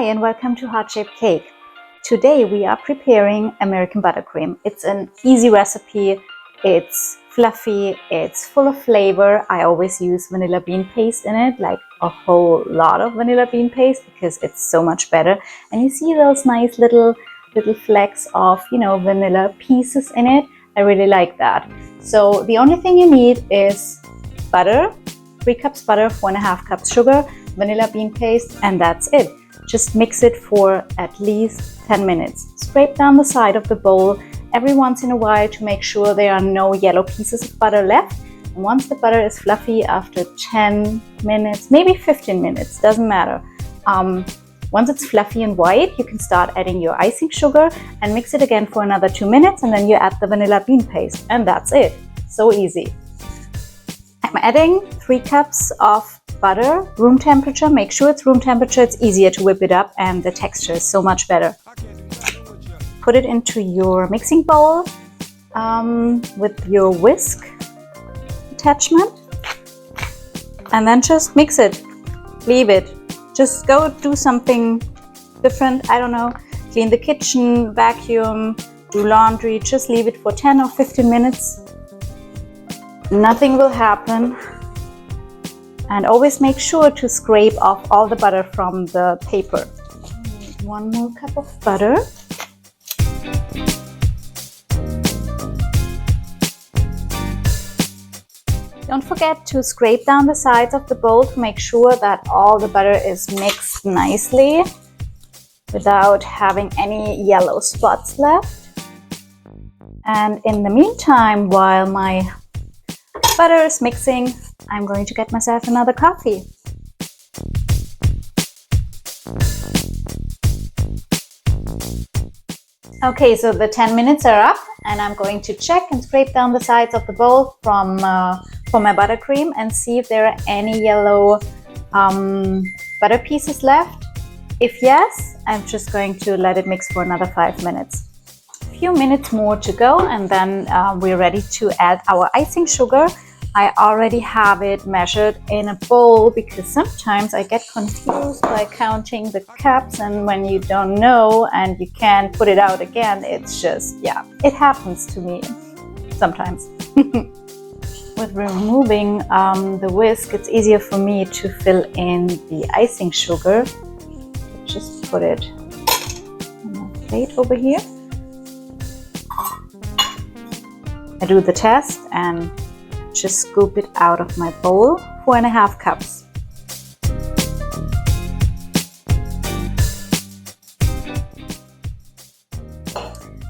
Hi and welcome to Heart Shaped Cake. Today we are preparing American buttercream. It's an easy recipe, it's fluffy, it's full of flavor. I always use vanilla bean paste in it, like a whole lot of vanilla bean paste because it's so much better. And you see those nice little flecks of, vanilla pieces in it. I really like that. So the only thing you need is butter, 3 cups butter, 4.5 cups sugar, vanilla bean paste, and that's it. Just mix it for at least 10 minutes. Scrape down the side of the bowl every once in a while to make sure there are no yellow pieces of butter left. And once the butter is fluffy, after 10 minutes, maybe 15 minutes, doesn't matter. Once it's fluffy and white, you can start adding your icing sugar and mix it again for another 2 minutes, and then you add the vanilla bean paste, and that's it. So easy. I'm adding 3 cups of butter, room temperature. Make sure it's room temperature. It's easier to whip it up and the texture is so much better. Put it into your mixing bowl with your whisk attachment and then just mix it. Leave it. Just go do something different. I don't know, clean the kitchen, vacuum, do laundry. Just leave it for 10 or 15 minutes. Nothing will happen. And always make sure to scrape off all the butter from the paper. 1 more cup of butter. Don't forget to scrape down the sides of the bowl to make sure that all the butter is mixed nicely without having any yellow spots left. And in the meantime, while my butter is mixing, I'm going to get myself another coffee. Okay, so the 10 minutes are up and I'm going to check and scrape down the sides of the bowl for my buttercream and see if there are any yellow butter pieces left. If yes, I'm just going to let it mix for another 5 minutes. A few minutes more to go and then we're ready to add our icing sugar. I already have it measured in a bowl because sometimes I get confused by counting the cups, and when you don't know and you can't put it out again, it's just, yeah, it happens to me sometimes. With removing the whisk, it's easier for me to fill in the icing sugar. Just put it on a plate over here. I do the test and just scoop it out of my bowl. 4.5 cups.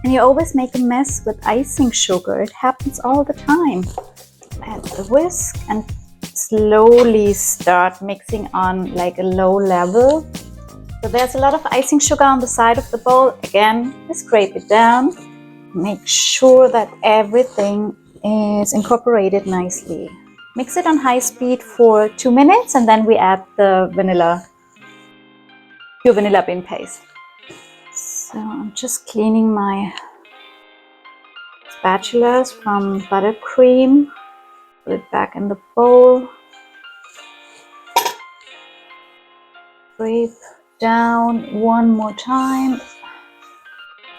And you always make a mess with icing sugar. It happens all the time. Add the whisk and slowly start mixing on like a low level. So there's a lot of icing sugar on the side of the bowl. Again, scrape it down. Make sure that everything is incorporated nicely. Mix it on high speed for 2 minutes and then we add the pure vanilla bean paste. So I'm just cleaning my spatulas from buttercream. Put it back in the bowl. Scrape down one more time,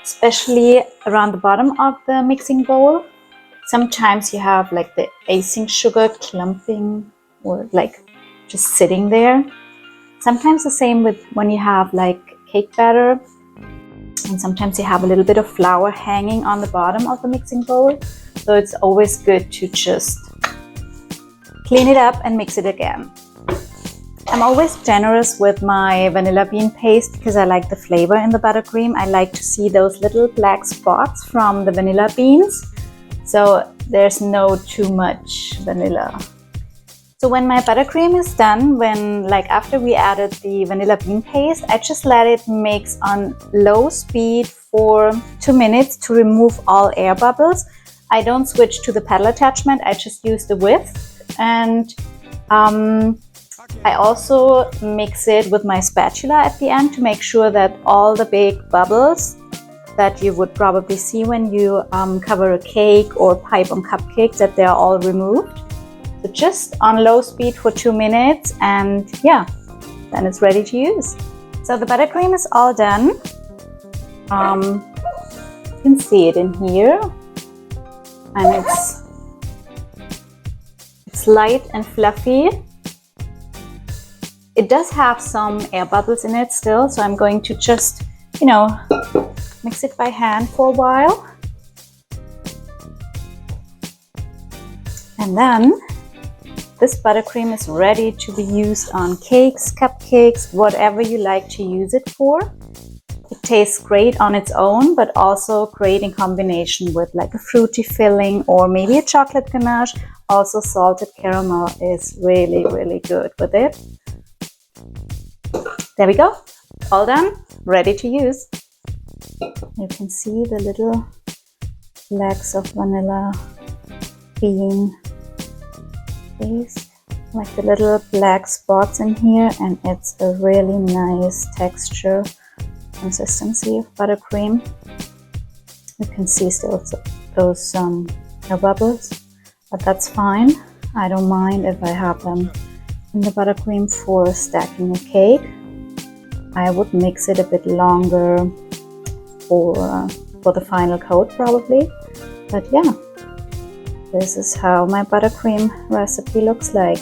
especially around the bottom of the mixing bowl. Sometimes you have like the icing sugar clumping or like just sitting there. Sometimes the same with when you have like cake batter, and sometimes you have a little bit of flour hanging on the bottom of the mixing bowl. So it's always good to just clean it up and mix it again. I'm always generous with my vanilla bean paste because I like the flavor in the buttercream. I like to see those little black spots from the vanilla beans. So there's no too much vanilla. So when my buttercream is done, after we added the vanilla bean paste, I just let it mix on low speed for 2 minutes to remove all air bubbles. I don't switch to the paddle attachment, I just use the whisk. And I also mix it with my spatula at the end to make sure that all the big bubbles that you would probably see when you cover a cake or pipe on cupcakes, that they're all removed. So just on low speed for 2 minutes and yeah, then it's ready to use. So the buttercream is all done. You can see it in here, and it's light and fluffy. It does have some air bubbles in it still, so I'm going to just, you know, mix it by hand for a while. And then this buttercream is ready to be used on cakes, cupcakes, whatever you like to use it for. It tastes great on its own, but also great in combination with like a fruity filling or maybe a chocolate ganache. Also salted caramel is really, really good with it. There we go, all done, ready to use. You can see the little flecks of vanilla bean paste, like the little black spots in here, and it's a really nice texture, consistency of buttercream. You can see still those air bubbles, but that's fine. I don't mind if I have them in the buttercream for stacking a cake. I would mix it a bit longer for the final coat probably, but yeah, this is how my buttercream recipe looks like.